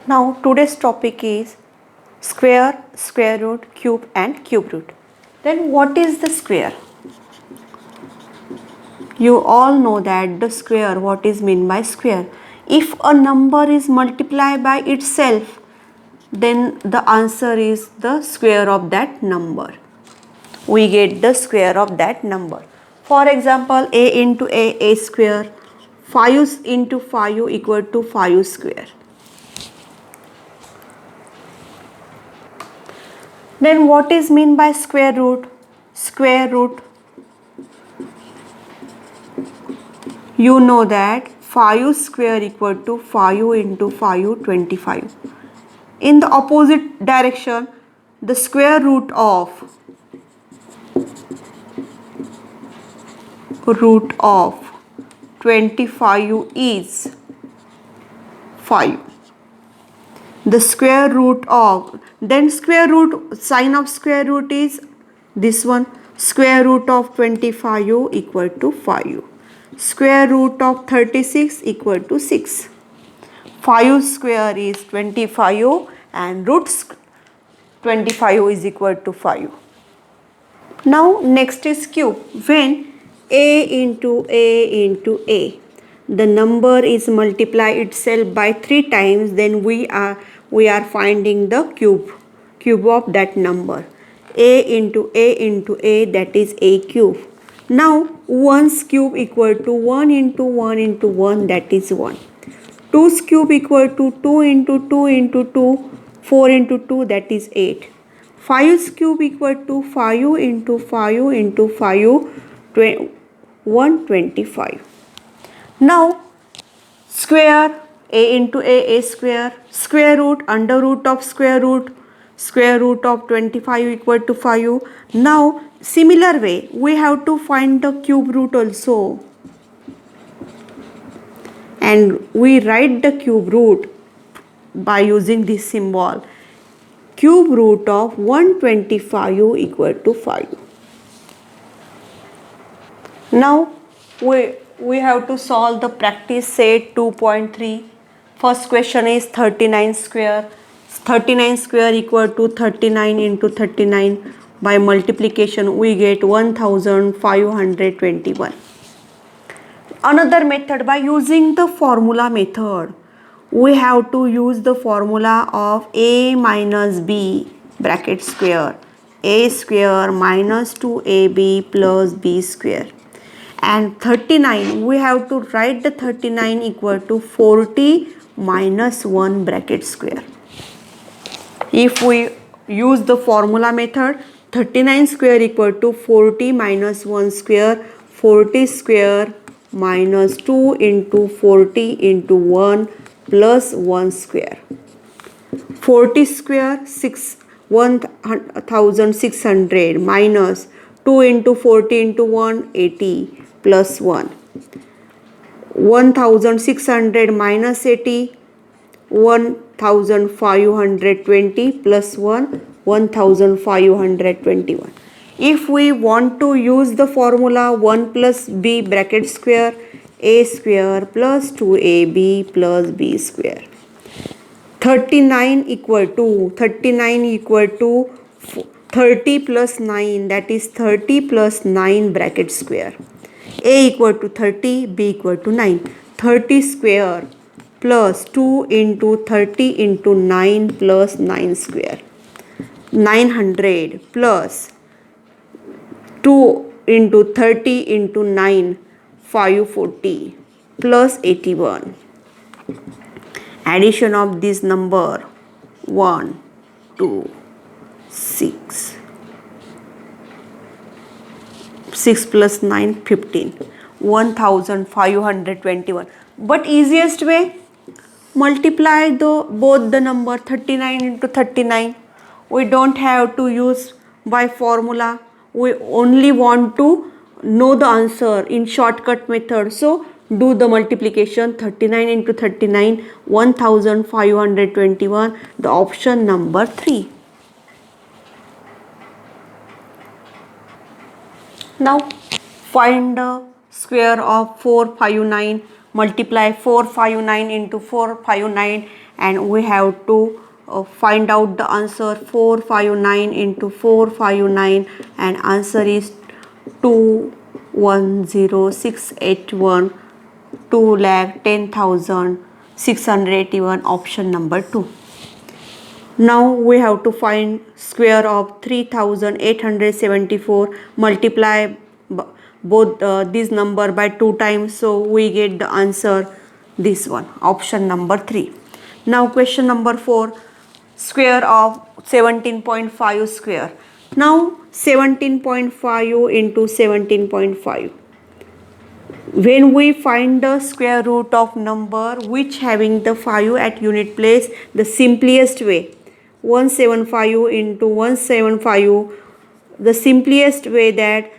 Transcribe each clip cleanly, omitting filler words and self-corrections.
Now today's topic is square, square root, cube and cube root. Then what is the square? You all know that the square, what is meant by square. If a number is multiplied by itself, then the answer is the square of that number. We get the square of that number. For example, a into a square, 5 into 5 equal to 5 square. Then what is mean by square root? Square root, you know that 5 square equal to 5 into 5, 25. In the opposite direction, the square root of 25 is 5. The square root of, then square root, sign of square root is this one, square root of 25 equal to 5. Square root of 36 equal to 6. 5 square is 25 and root 25 is equal to 5. Now next is cube. When a into a, the number is multiply itself by 3 times, then we are finding the cube of that number. A into a, that is a cube. Now 1's cube equal to 1 into 1 into 1, that is 1. 2's cube equal to 2 into 2 into 2, 4 into 2, that is 8. 5's cube equal to 5 into 5 into 5, 125. Now square, a into a square, square root, under root of square root of 25 equal to 5. Now similar way we have to find the cube root also, and we write the cube root by using this symbol. Cube root of 125 equal to 5. Now we have to solve the practice set 2.3. First question is 39 square. 39 square equal to 39 into 39. By multiplication we get 1521. Another method, by using the formula method, we have to use the formula of a minus b bracket square, a square minus 2ab plus b square. And 39, we have to write the 39 equal to 40 minus 1 bracket square. If we use the formula method, 39 square equal to 40 minus 1 square, 40 square minus 2 into 40 into 1 plus 1 square. 40 square 1600 minus 2 into 40 into 1 80 plus 1. 1600 minus 80, 1520 plus 1, 1521. If we want to use the formula 1 plus b bracket square, a square plus 2ab plus b square. 39 equal to 30 plus 9, that is 30 plus 9 bracket square. A equal to 30, b equal to 9. 30 square plus 2 into 30 into 9 plus 9 square. 900 plus 2 into 30 into 9, 540 plus 81. Addition of this number 1, 2, 6. 6 plus 9, 15. 1521. But easiest way, multiply both the number 39 into 39. We don't have to use by formula. We only want to know the answer in shortcut method. So do the multiplication. 39 into 39, 1521, the option number 3. Now find the square of 459. multiply 459 into 459, and we have to find out the answer. 459 into 459, and answer is 210681, 2,10,681, option number 2. Now we have to find square of 3874, multiply both this number by 2 times, so we get the answer this one, option number 3. Now question number 4, square of 17.5 square. Now 17.5 into 17.5. When we find the square root of number which having the 5 at unit place, the simplest way, 175 into 175, the simplest way, that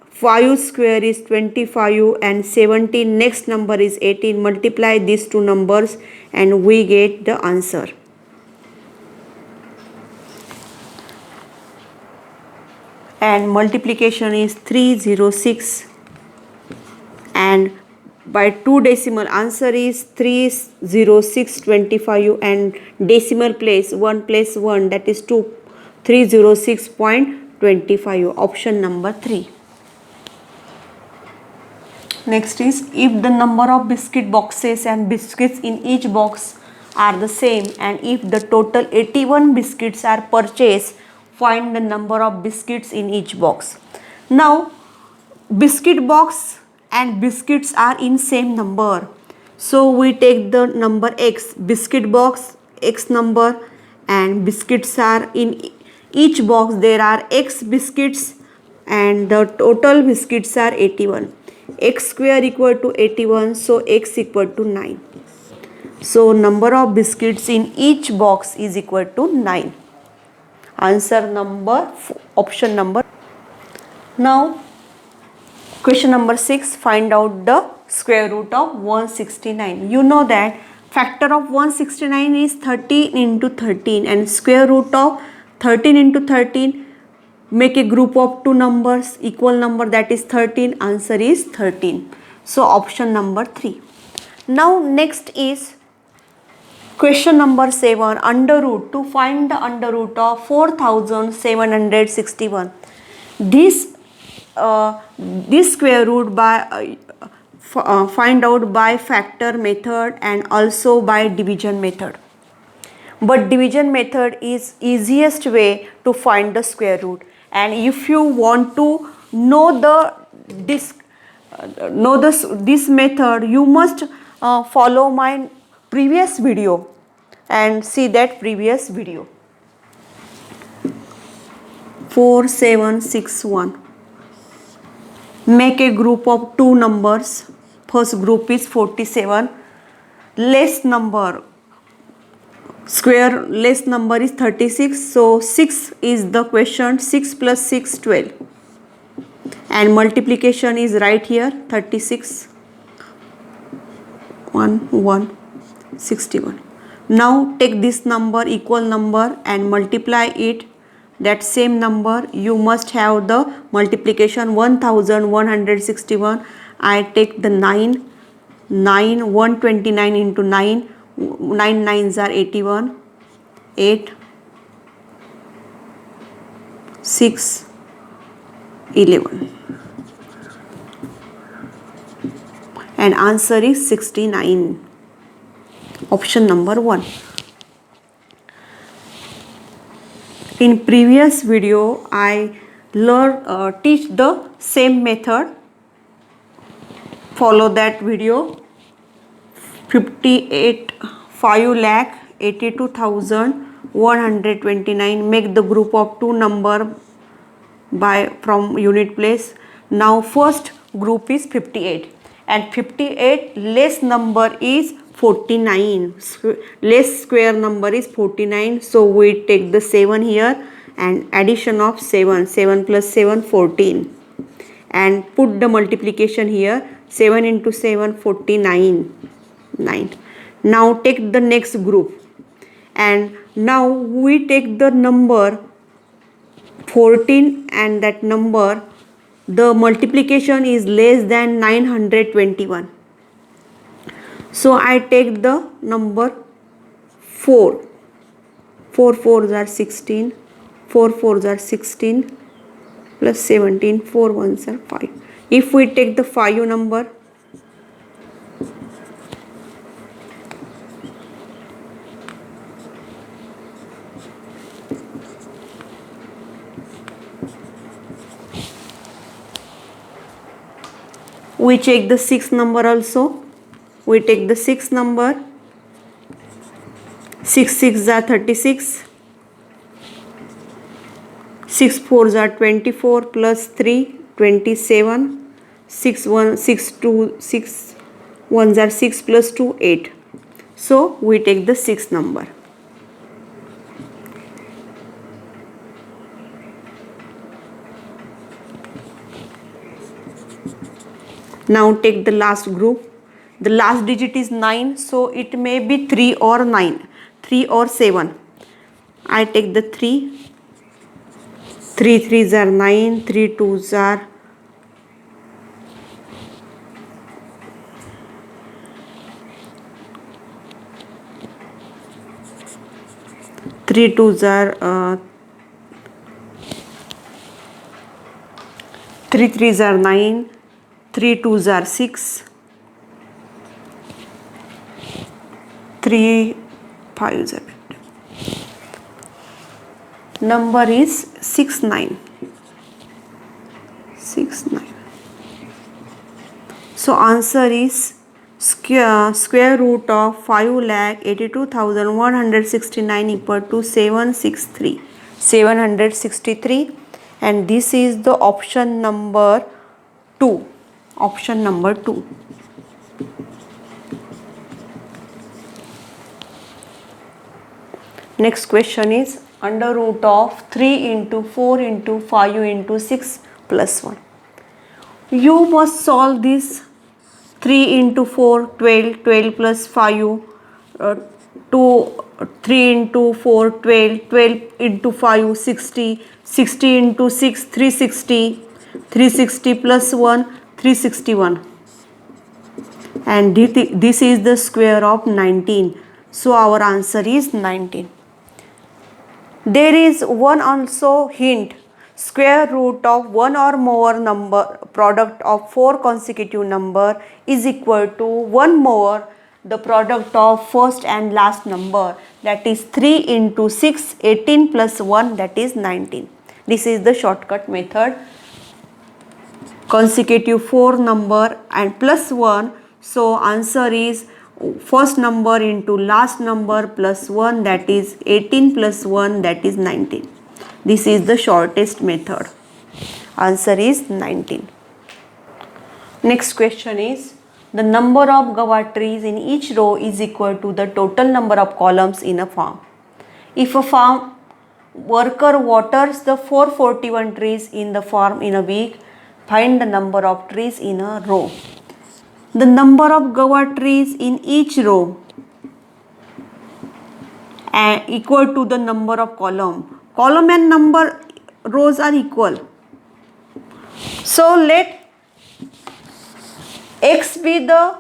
5 square is 25 and 17 next number is 18, multiply these two numbers and we get the answer. And multiplication is 306, and by 2 decimal answer is 30625, and decimal place 1 plus 1, that is 2, 306.25, option number 3. Next is, if the number of biscuit boxes and biscuits in each box are the same, and if the total 81 biscuits are purchased, find the number of biscuits in each box. Now biscuit box and biscuits are in same number, so we take the number x, biscuit box x number, and biscuits are in each box there are x biscuits, and the total biscuits are 81. X square equal to 81, so x equal to 9. So number of biscuits in each box is equal to 9. Answer number option number. Now question number 6, find out the square root of 169. You know that factor of 169 is 13 into 13, and square root of 13 into 13, make a group of two numbers, equal number, that is 13, answer is 13. So option number 3. Now next is question number 7, under root. To find the under root of 4761. This square root by find out by factor method and also by division method. But division method is easiest way to find the square root. And if you want to know this method, you must follow my previous video and see that previous video. 4761. Make a group of two numbers. First group is 47. Less number, square less number is 36. So 6 is the question. 6 plus 6, 12. And multiplication is right here, 36. 61. Now take this number, equal number, and multiply it. That same number, you must have the multiplication 1161. I take the 9, 129 into 9, 9 nines are 81, 8, 6, 11. And answer is 69. Option number 1. In previous video, I teach the same method. Follow that video. 5,82,129. Make the group of two number from unit place. Now first group is 58, and 58 less number is 49. Less square number is 49, so we take the 7 here and addition of 7 plus 7, 14, and put the multiplication here. 7 into 7, 49, 9. Now take the next group, and now we take the number 14, and that number, the multiplication is less than 921. So I take the number 4. 4 4s are 16. 4 4s are 16 plus 17. 4 1s are 5. If we take the 5 number, we check the 6 number also. We take the 6 number. 6 6 are 36. 6 4s are 24 plus 3 27. 6 1 6 2 6 1s are 6 plus 2 8. So we take the 6 number. Now take the last group. The last digit is 9, so it may be 3 or 9, 3 or 7. I take the 3. 3 3s are 9, 3 2s are 3 2s are 3 3s are 9, 3 2s are 6, 3 5s are 50. Number is 6 9. 6 9. So answer is square root of 5,82,169 equal to 763, and this is the option number 2. Option number 2. Next question is under root of 3 into 4 into 5 into 6 plus 1. You must solve this. 3 into 4 12, 12 plus 5 2, 3 into 4 12, 12 into 5 60, 60 into 6 360, 360 plus 1 361, and this is the square of 19. So our answer is 19. There is one also hint. Square root of one or more number product of 4 consecutive number is equal to 1 more the product of first and last number, that is 3 into 6 18 plus 1, that is 19. This is the shortcut method. Consecutive 4 number and plus 1, so answer is first number into last number plus 1, that is 18 plus 1, that is 19. This is the shortest method. Answer is 19. Next question is the number of guava trees in each row is equal to the total number of columns in a farm. If a farm worker waters the 441 trees in the farm in a week, find the number of trees in a row. The number of guava trees in each row equal to the number of column. Column and number rows are equal. So let x be the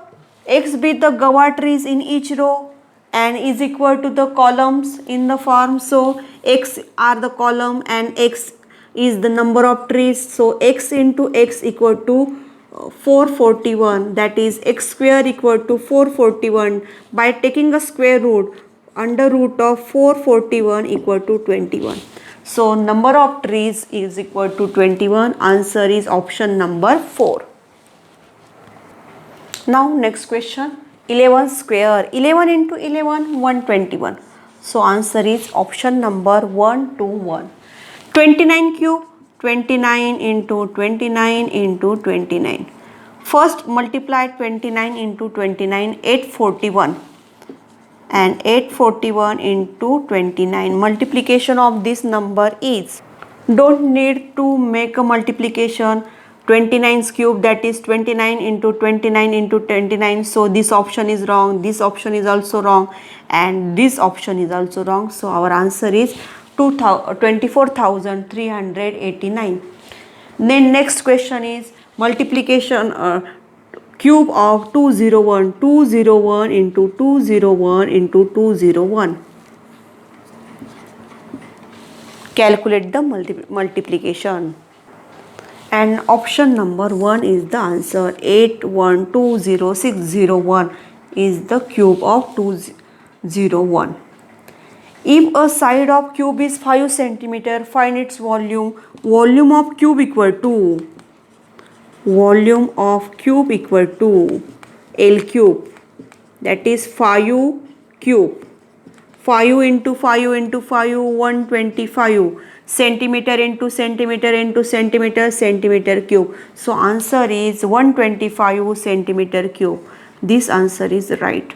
guava trees in each row and is equal to the columns in the farm. So x are the column and x is the number of trees. So x into x equal to 441, that is x square equal to 441. By taking a square root, under root of 441 equal to 21. So number of trees is equal to 21. Answer is option number 4. Now next question, 11 square. 11 into 11 121. So answer is option number 1 to 1. 29 cube. 29 into 29 into 29. First multiply 29 into 29, 841. And 841 into 29. Multiplication of this number is, don't need to make a multiplication. 29's cube, that is 29 into 29 into 29. So this option is wrong, this option is also wrong, and this option is also wrong. So our answer is 24,389. Then next question is multiplication, cube of 201, 201 into 201 into 201. Calculate the multiplication. And option number 1 is the answer. 8120601 is the cube of 201. If a side of cube is 5 centimeter, find its volume. Volume of cube equal to L cube, that is 5 cube. 5 into 5 into 5, 125. Centimeter into centimeter into centimeter, centimeter cube. So answer is 125 centimeter cube. This answer is right.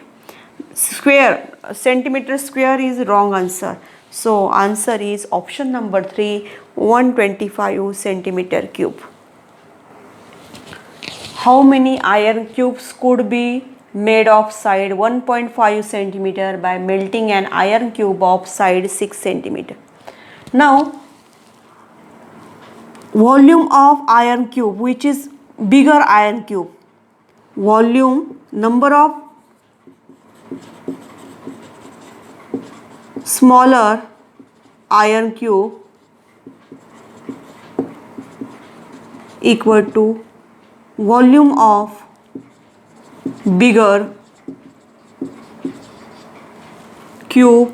Square, centimeter square is wrong answer. So answer is option number 3, 125 centimeter cube. How many iron cubes could be made of side 1.5 centimeter by melting an iron cube of side 6 centimeter? Now, volume of iron cube, which is bigger iron cube, volume, number of smaller iron cube equal to volume of bigger cube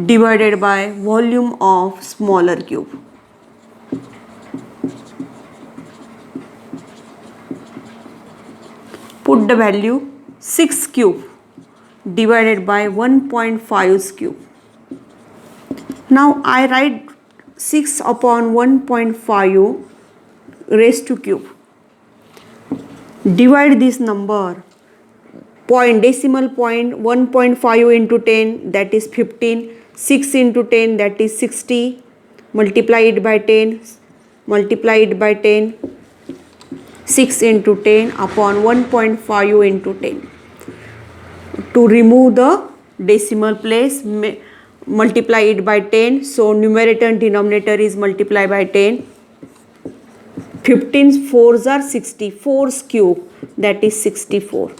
divided by volume of smaller cube. Put the value 6 cube divided by 1.5 cube. Now I write 6 upon 1.5 raised to cube. Divide this number, decimal point, 1.5 into 10, that is 15, 6 into 10, that is 60, multiply it by 10, 6 into 10 upon 1.5 into 10. To remove the decimal place, multiply it by 10, so numerator and denominator is multiplied by 10. 15 4s are 60, 4's cube, that is 64.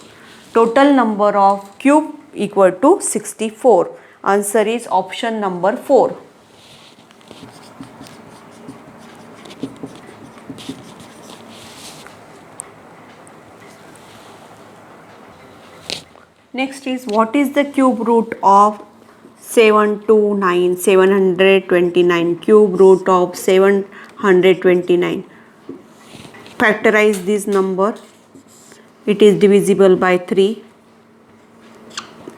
Total number of cube equal to 64. Answer is option number 4. Next is, what is the cube root of 729? Cube root of 729. Factorize this number. It is divisible by 3.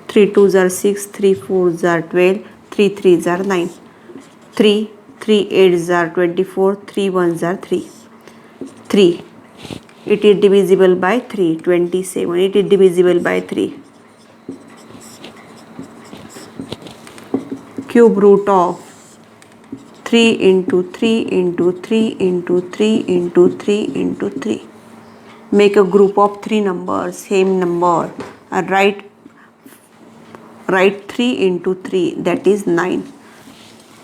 3 2s are 6, 3 4s are 12, 3 3s are 9. 3 8s are 24, 3 1s are 3. 3. It is divisible by 3. 27. It is divisible by 3. Cube root of 3 into 3 into 3 into 3 into 3 into 3. Make a group of 3 numbers, same number, and write 3 into 3, that is 9.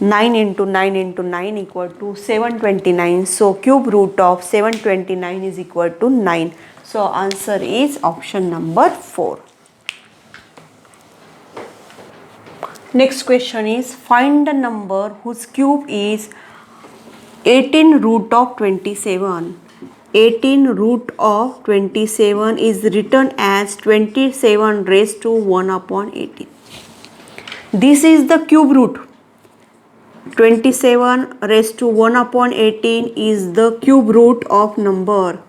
9 into 9 into 9 equal to 729. So cube root of 729 is equal to 9. So answer is option number 4. Next question is, find the number whose cube is 18 root of 27. 18 root of 27 is written as 27 raised to 1 upon 18. This is the cube root. 27 raised to 1 upon 18 is the cube root of number.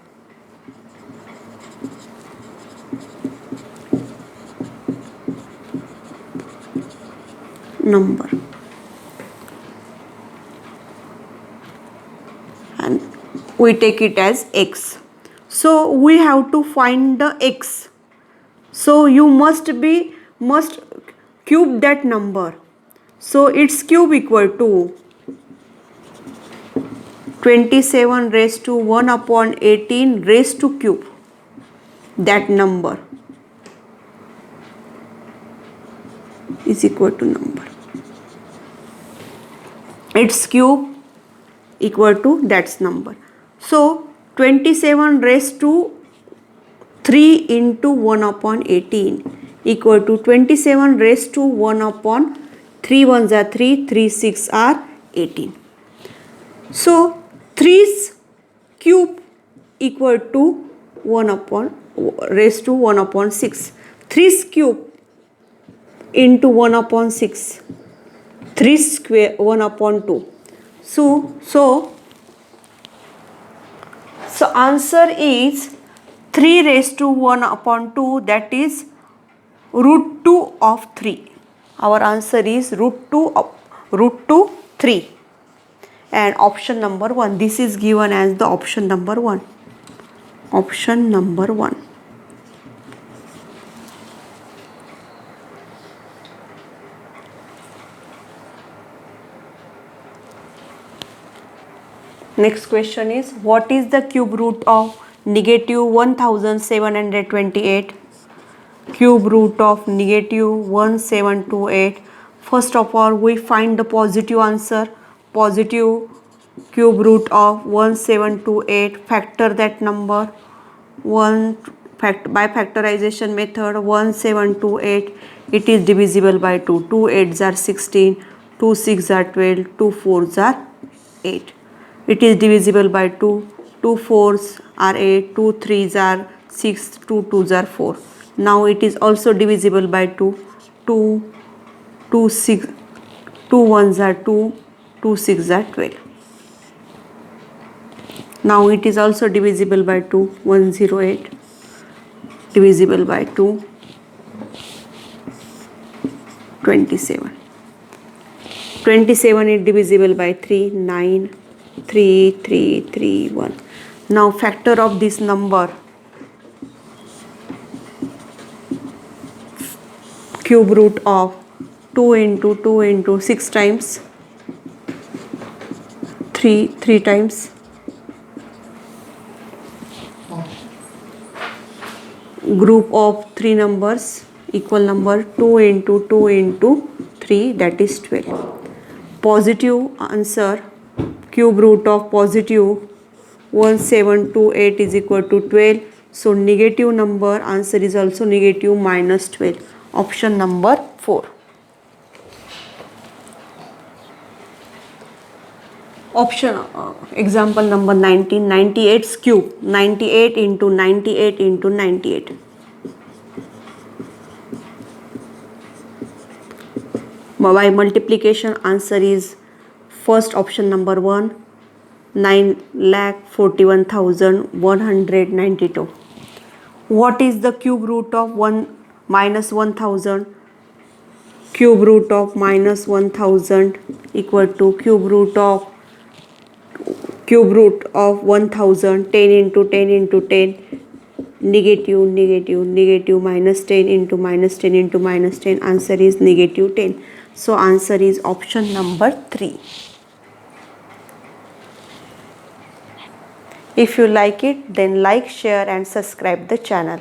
And we take it as x. So we have to find the x. So you must cube that number. So its cube equal to 27 raised to 1 upon 18 raised to cube. That number is equal to number. Its cube equal to that number. So 27 raised to 3 into 1 upon 18 equal to 27 raised to 1 upon 3 ones are 3, 3 6 are 18. So 3's cube equal to 1 upon raised to 1 upon 6. 3's cube into 1 upon 6. 3 square 1 upon 2. So answer is 3 raised to 1 upon 2, that is root 2 of 3. Our answer is root 2 3. And option number 1. This is given as the option number 1. Option number 1. Next question is, what is the cube root of negative 1728? Cube root of negative 1728. First of all, we find the positive answer. Positive cube root of 1728. Factor that number. By factorization method, 1728. It is divisible by 2. 2 8s are 16. 2 6s are 12. 2 4s are 8. It is divisible by 2. 2 4s are 8. 2 3s are 6. 2 2s are 4. Now it is also divisible by 2. 2 6. 2 1s are 2. 2 6s are 12. Now it is also divisible by 2. 108. Divisible by 2. 27. 27 is divisible by 3. 9. 3 3 3 1. Now factor of this number. Cube root of 2 into 2 into 6 times. 3 times. Group of 3 numbers, equal number 2 into 2 into 3, that is 12. Positive answer, cube root of positive 1728 is equal to 12. So negative number, answer is also negative minus 12. Option number 4. Option example number 19. 98's cube. 98 into 98 into 98. By multiplication, answer is first option number 1. 9,41,192. What is the cube root of 1 minus 1000? Cube root of minus 1000 equal to cube root of 1000. 10 into 10 into 10. Negative, negative, negative, minus 10 into minus 10 into minus 10. Answer is negative 10. So answer is option number 3. If you like it, then like, share and subscribe the channel.